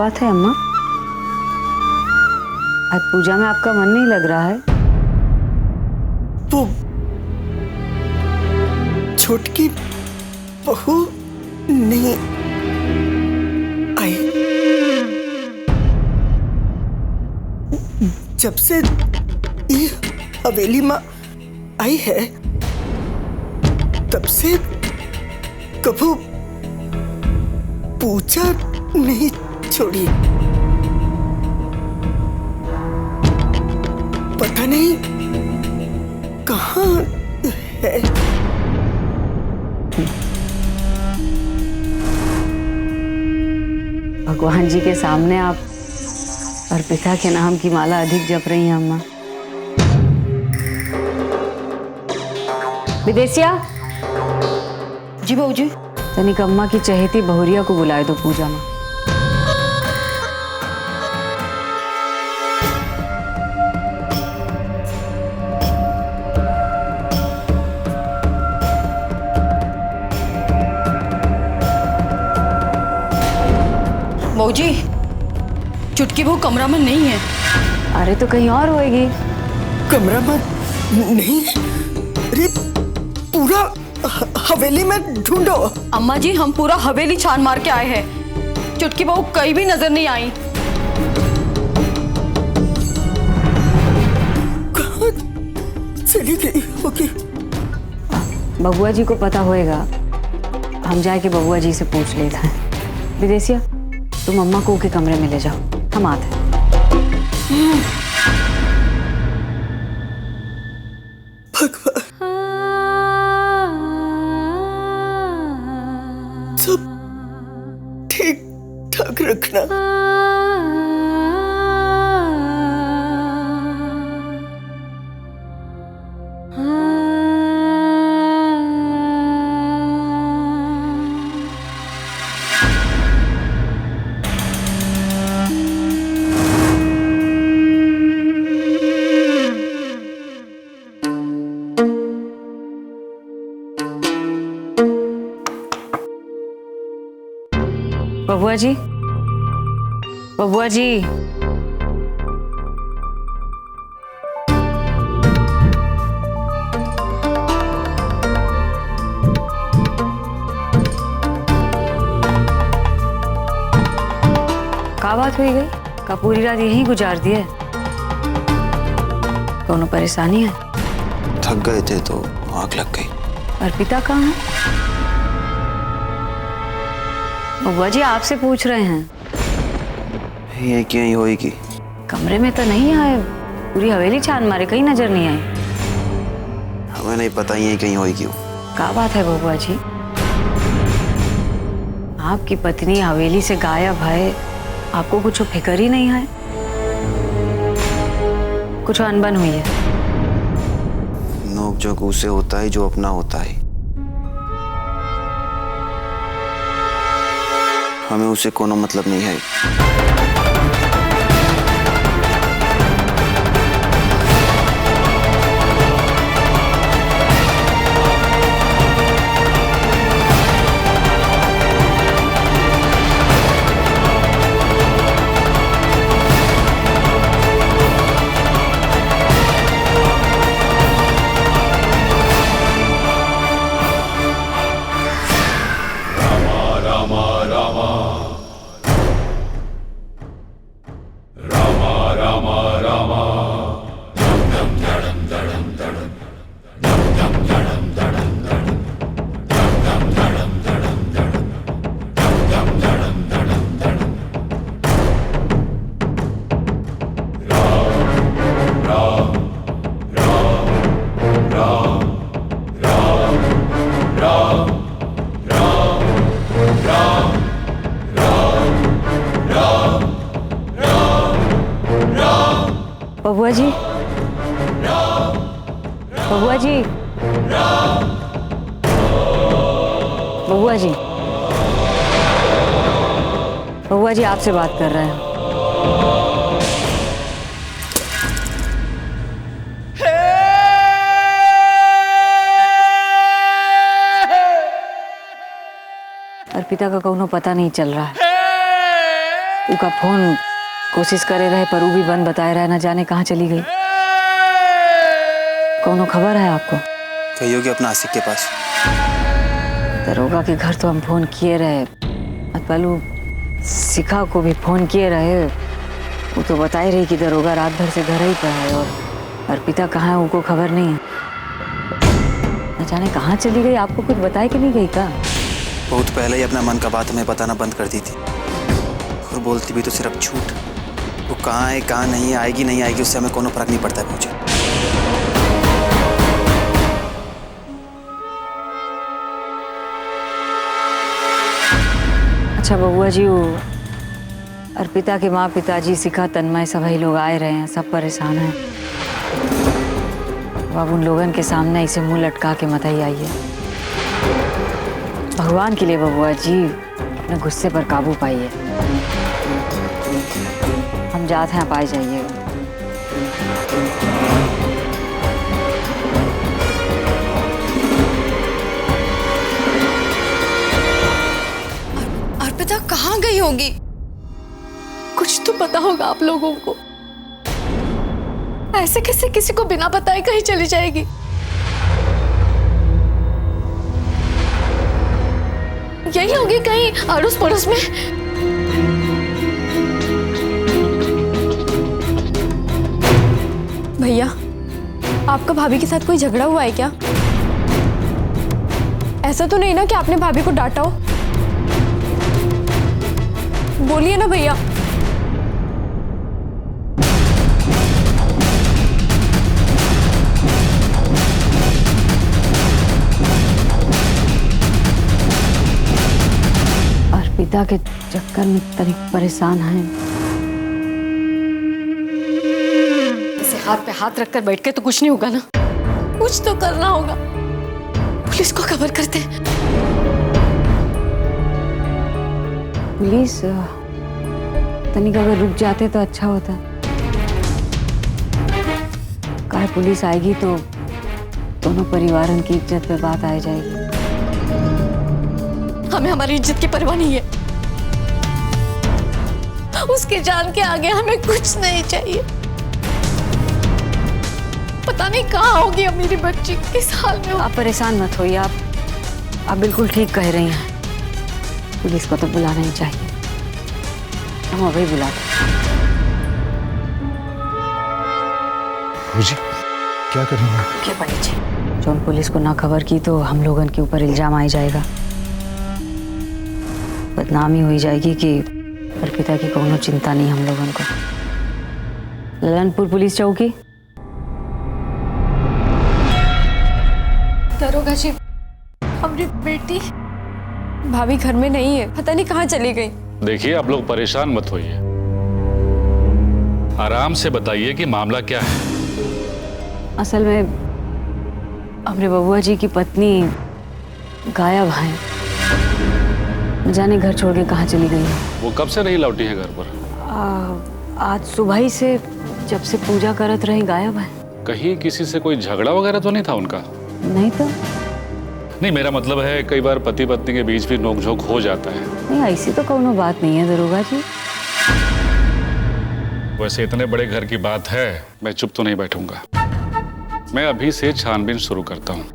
बात है अम्मा? आज पूजा में आपका मन नहीं लग रहा है? वो छोटकी बहू नहीं आई। जब से ये हवेली में आई है तब से कभू पूजा नहीं छोड़ी। पता नहीं कहाँ है। भगवान जी के सामने आप अर्पिता के नाम की माला अधिक जप रही हैं अम्मा। विदेशिया। जी बहू जी। तनिक अम्मा की चहेती बहुरिया को बुलाए दो पूजा में। बहू जी, चुटकी बहू कमरा में नहीं है। अरे तो कहीं और होएगी। कमरा में नहीं? अरे पूरा हवेली में ढूंढो। अम्मा जी, हम पूरा हवेली छान मार के आए हैं, चुटकी बहू कहीं भी नजर नहीं आई। कहाँ चली गई होगी? बबुआ जी को पता होएगा, हम जाके बबुआ जी से पूछ लेते हैं। विदेशिया, तुम अम्मा को के कमरे में ले जाओ, हम आते हैं। भगवान, सब ठीक ठाक रखना। बबुआ जी, बबुआ जी, क्या बात हुई गई? का पूरी रात यहीं गुजार दी है? दोनों परेशानी है? थक गए थे तो आग लग गई। अर्पिता कहाँ है? बबुआ जी आपसे पूछ रहे हैं। ये क्यों ही होएगी? कमरे में तो नहीं आए, पूरी हवेली छान मारे, कहीं नजर नहीं आई। हमें नहीं पता ये कहीं होएगी। क्या बात है बबुआ जी? आपकी पत्नी हवेली से गायब है, आपको कुछ फिक्र ही नहीं है? कुछ अनबन हुई है? नोक झोंक उसे होता है जो अपना होता है। हमें उसे कोनो मतलब नहीं है। बबुआ जी, बबुआ जी, बबुआ जी, बबुआ जी आपसे बात कर रहे हैं। अर्पिता का कौनो पता नहीं चल रहा है। उनका फोन कोशिश करे रहे पर वो भी बंद बताए रहे, ना जाने कहाँ चली गई। कौनो खबर है आपको? कही होगी अपना आशिक के पास। दरोगा के घर तो हम फोन किए रहे, पहलू शिखा को भी फोन किए रहे। वो तो बता ही रही कि दरोगा रात भर से घर ही पर है और अर्पिता कहाँ है उनको खबर नहीं है। न जाने कहाँ चली गई, आपको कुछ बताए कि नहीं गई का? बहुत पहले ही अपना मन का बात हमें बताना बंद कर दी थी और बोलती भी तो सिर्फ झूठ। वो कहाँ है कहाँ नहीं, आएगी नहीं आएगी उससे हमें कोनो फर्क नहीं पड़ता है मुझे। अच्छा बबुआ जी, वो अर्पिता के माँ पिताजी शिखा तन्मय सभी लोग आए रहे हैं, सब परेशान हैं। अब उन लोगन के सामने इसे मुंह लटका के मत ही आइए। भगवान के लिए बबुआ जी अपने गुस्से पर काबू पाइए। हम जाते हैं, आप आ जाइएगा। अर्पिता कहाँ गई होगी? कुछ तो पता होगा आप लोगों को। ऐसे कैसे किसी को बिना बताए कहीं चली जाएगी? यही होगी कहीं अड़ोस पड़ोस में। भैया, आपका भाभी के साथ कोई झगड़ा हुआ है क्या? ऐसा तो नहीं ना कि आपने भाभी को डांटा हो? बोलिए ना भैया। अर्पिता के चक्कर में तनिक परेशान हैं। इसे हाथ पे हाथ रखकर बैठ के तो कुछ नहीं होगा ना, कुछ तो करना होगा। पुलिस को खबर करते हैं। पुलिस तनिक अगर रुक जाते तो अच्छा होता। काहे पुलिस आएगी तो दोनों परिवारों की इज्जत पे बात आ जाएगी। हमें हमारी इज्जत की परवाह नहीं है। उसके जान के आगे हमें कुछ नहीं चाहिए। पता नहीं कहाँ होगी अब मेरी बच्ची, किस हाल में हो। आप परेशान मत होइए, आप बिल्कुल ठीक कह रही हैं। पुलिस को तो बुलाना ही चाहिए, हम अभी बुलाते। जी क्या करेंगे? क्या पंडित जी, जौन पुलिस को ना खबर की तो हम लोगन के ऊपर इल्जाम आ जाएगा, बदनामी हो जाएगी कि अर्पिता की कोनो चिंता नहीं हम लोगन को। ललनपुर पुलिस चौकी। दरोगा जी, हमारी बेटी भाभी घर में नहीं है, पता नहीं कहाँ चली गई। देखिए आप लोग परेशान मत होइए, आराम से बताइए कि मामला क्या है। असल में हमारे बबुआ जी की पत्नी गायब है, न जाने घर छोड़ के कहाँ चली गई है। वो कब से नहीं लौटी है घर पर? आज सुबह ही से, जब से पूजा करत रही गायब है। कहीं किसी से कोई झगड़ा वगैरह तो नहीं था उनका? नहीं तो नहीं, मेरा मतलब है कई बार पति पत्नी के बीच भी नोकझोंक हो जाता है। नहीं, ऐसी तो कोनो बात नहीं है दरोगा जी। वैसे इतने बड़े घर की बात है, मैं चुप तो नहीं बैठूंगा। मैं अभी से छानबीन शुरू करता हूँ।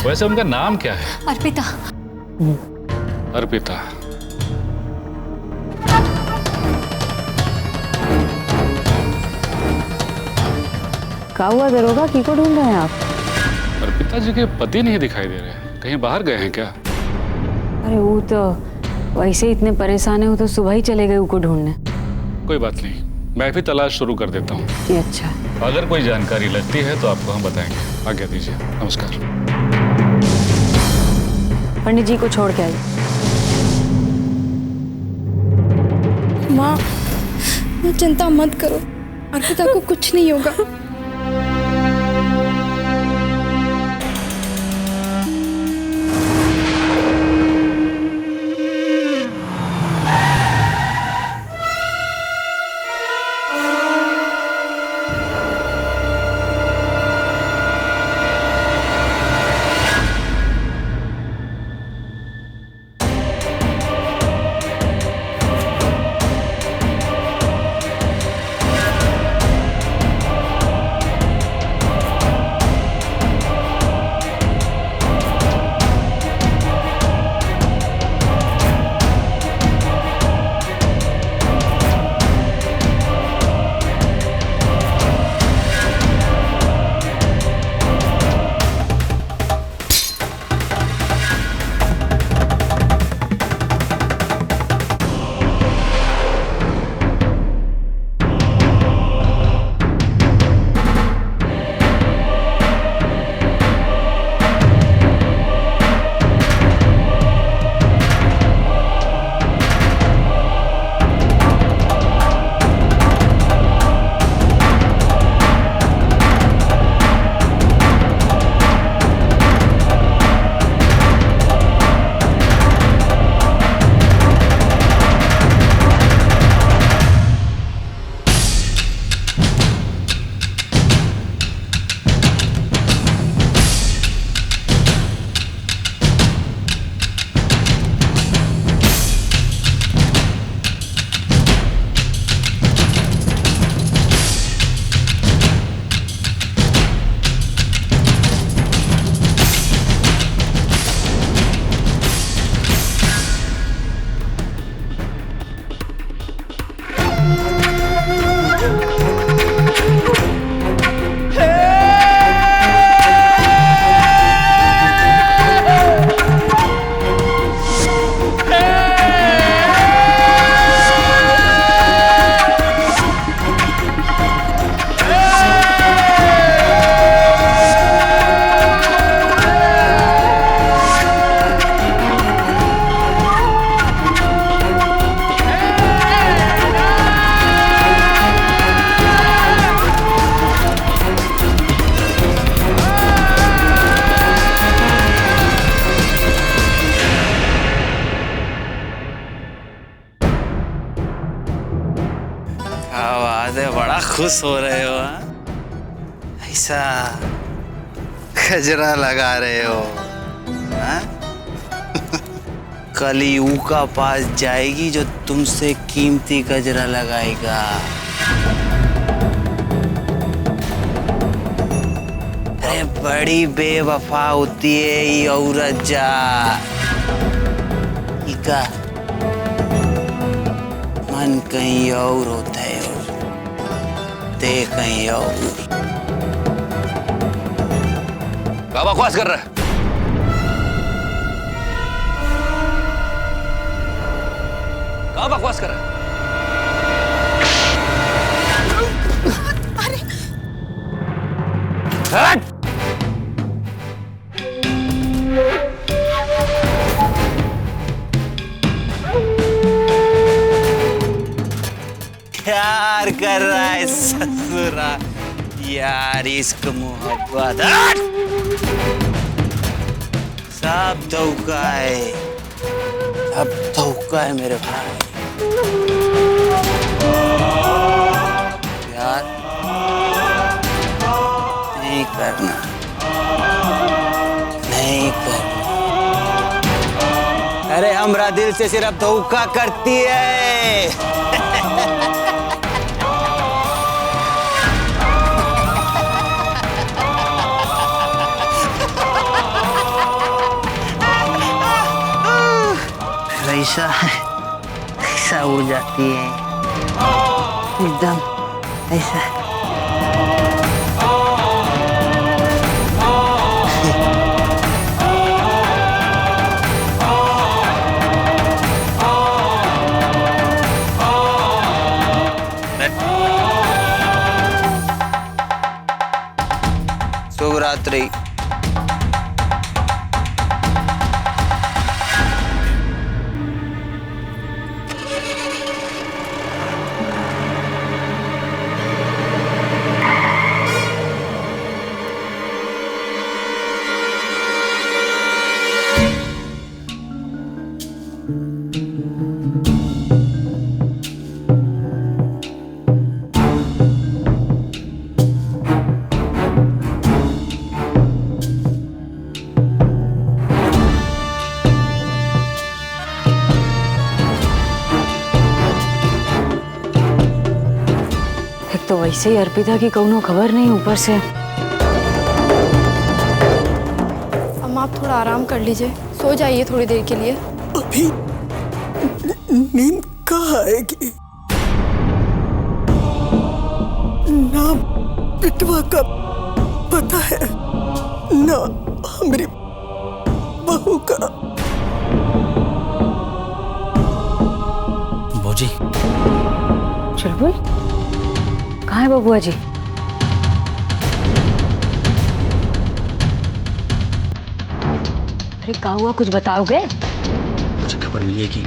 वैसे उनका नाम क्या है? अर्पिता। अर्पिता। क्या हुआ दरोगा, की को ढूंढ रहे हैं आप? अर्पिता जी के पति नहीं दिखाई दे रहे, कहीं बाहर गए हैं क्या? अरे वो तो वैसे इतने परेशान है, वो तो सुबह ही चले गए उनको ढूंढने। कोई बात नहीं, मैं भी तलाश शुरू कर देता हूँ। ये अच्छा। अगर कोई जानकारी लगती है तो आपको हम बताएंगे। आज्ञा दीजिए, नमस्कार। पंडित जी को छोड़ के आइए। माँ, चिंता मत करो, अर्पिता को कुछ नहीं होगा। बात है, बड़ा खुश हो रहे हो हाँ? ऐसा गजरा लगा रहे हो हाँ? कली का पास जाएगी जो तुमसे कीमती गजरा लगाएगा। अरे बड़ी बेवफा होती है ये औरत जा। इका मन कहीं और होता है और दे कहीं और। क्या बकवास कर रहा है? क्या बकवास कर रहा है? हट! प्यार कर रहा है ससुरा यार, इश्क मोहब्बत सब धोखा है, सब धोखा है मेरे भाई। प्यार नहीं करना, नहीं करना। अरे हमरा दिल से सिर्फ धोखा करती है। ऐसा ऐसा हो जाती है एकदम ऐसा। शुभ रात्रि। तो वैसे ही अर्पिता की कौनो खबर नहीं ऊपर से। अम्मा आप थोड़ा आराम कर लीजिए, सो जाइए थोड़ी देर के लिए। अभी नींद कहाँ आएगी? ना बिटवा का पता है ना हमारी बहू का। बूजी चुलबुल कहाँ है बबुआ जी? अरे क्या हुआ, कुछ बताओगे? मुझे खबर मिली है कि